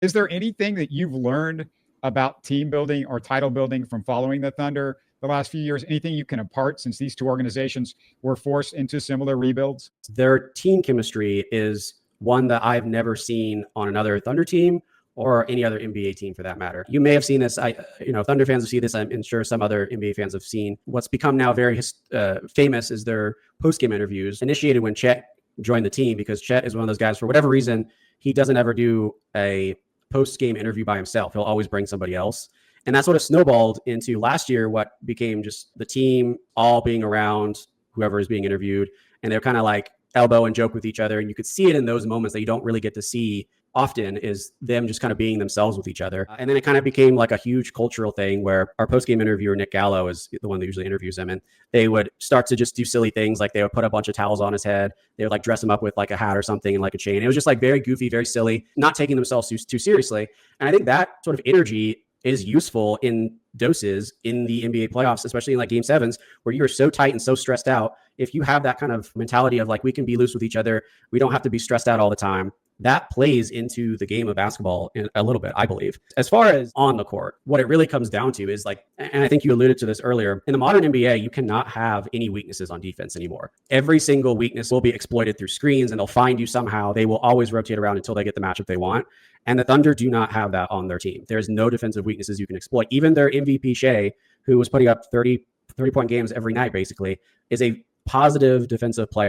Is there anything that you've learned about team building or title building from following the Thunder the last few years? Anything you can impart since these two organizations were forced into similar rebuilds? Their team chemistry is one that I've never seen on another Thunder team or any other NBA team for that matter. You may have seen this. Thunder fans have seen this. I'm sure some other NBA fans have seen. What's become now very famous is their post-game interviews, initiated when Chet joined the team, because Chet is one of those guys, for whatever reason, he doesn't ever do a post-game interview by himself. He'll always bring somebody else. And that sort of snowballed into last year, what became just the team all being around whoever is being interviewed. And they're kind of like elbow and joke with each other. And you could see it in those moments that you don't really get to see often, is them just kind of being themselves with each other. And then it kind of became like a huge cultural thing where our post-game interviewer, Nick Gallo, is the one that usually interviews him. And they would start to just do silly things. Like they would put a bunch of towels on his head. They would like dress him up with like a hat or something and like a chain. It was just like very goofy, very silly, not taking themselves too seriously. And I think that sort of energy is useful in doses in the NBA playoffs, especially in like game sevens, where you're so tight and so stressed out. If you have that kind of mentality of like, we can be loose with each other, we don't have to be stressed out all the time, that plays into the game of basketball in a little bit, I believe. As far as on the court, what it really comes down to is like, and I think you alluded to this earlier, in the modern NBA, you cannot have any weaknesses on defense anymore. Every single weakness will be exploited through screens, and they'll find you somehow. They will always rotate around until they get the matchup they want. And the Thunder do not have that on their team. There's no defensive weaknesses you can exploit. Even their MVP Shea, who was putting up 30-point games every night, basically, is a positive defensive player.